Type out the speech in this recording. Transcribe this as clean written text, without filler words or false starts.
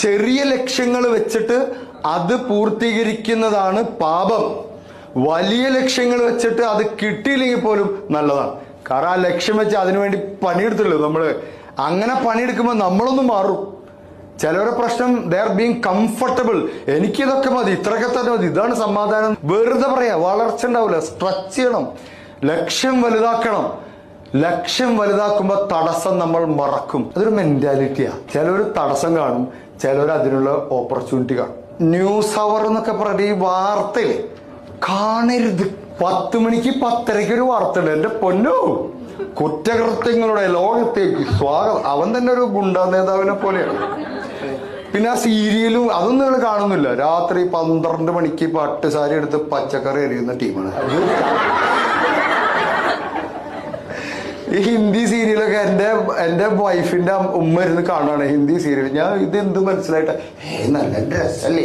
ചെറിയ ലക്ഷ്യങ്ങൾ വെച്ചിട്ട് അത് പൂർത്തീകരിക്കുന്നതാണ് പാപം. വലിയ ലക്ഷ്യങ്ങൾ വെച്ചിട്ട് അത് കിട്ടിയില്ലെങ്കിൽ പോലും നല്ലതാണ്. കാരണം ആ ലക്ഷ്യം വെച്ച് അതിനുവേണ്ടി പണിയെടുത്തുള്ളൂ നമ്മള്. അങ്ങനെ പണിയെടുക്കുമ്പോൾ നമ്മളൊന്നും മാറും. ചിലവരുടെ പ്രശ്നം ദേ ആർ ബീങ് കംഫർട്ടബിൾ. എനിക്കിതൊക്കെ മതി, ഇത്രയൊക്കെ തന്നെ മതി, ഇതാണ് സമാധാനം. വെറുതെ പറയാ, വളർച്ച ഉണ്ടാവില്ല. സ്ട്രെച്ച് ചെയ്യണം, ലക്ഷ്യം വലുതാക്കണം. ലക്ഷ്യം വലുതാക്കുമ്പോൾ തടസ്സം നമ്മൾ മറക്കും. അതൊരു മെന്റാലിറ്റിയാ. ചിലവർ തടസ്സം കാണും, ചിലവർ അതിനുള്ള ഓപ്പർച്യൂണിറ്റി കാണും. ന്യൂസ് അവർ എന്നൊക്കെ പറഞ്ഞ ഈ വാർത്തയില് കാണരുത്. 10 മണിക്ക് 10:30 ഒരു വാർത്ത ഉണ്ട്. എന്റെ പൊന്നോ, കുറ്റകൃത്യങ്ങളുടെ ലോകത്തേക്ക് സ്വാഗതം. അവൻ തന്നെ ഒരു ഗുണ്ടാ നേതാവിനെ പോലെയാണ്. പിന്നെ ആ സീരിയലും അതൊന്നും നിങ്ങൾ കാണുന്നില്ല. രാത്രി 12 മണിക്ക് പട്ടുസാരി എടുത്ത് പച്ചക്കറി എറിയുന്ന ടീമാണ്. ഈ ഹിന്ദി സീരിയലൊക്കെ എന്റെ വൈഫിന്റെ ഉമ്മ ഇരുന്ന് കാണുകയാണ് ഹിന്ദി സീരിയൽ. ഞാൻ ഇത് എന്ത് മനസ്സിലായിട്ടാ, നല്ല ഡ്രസ്സല്ലേ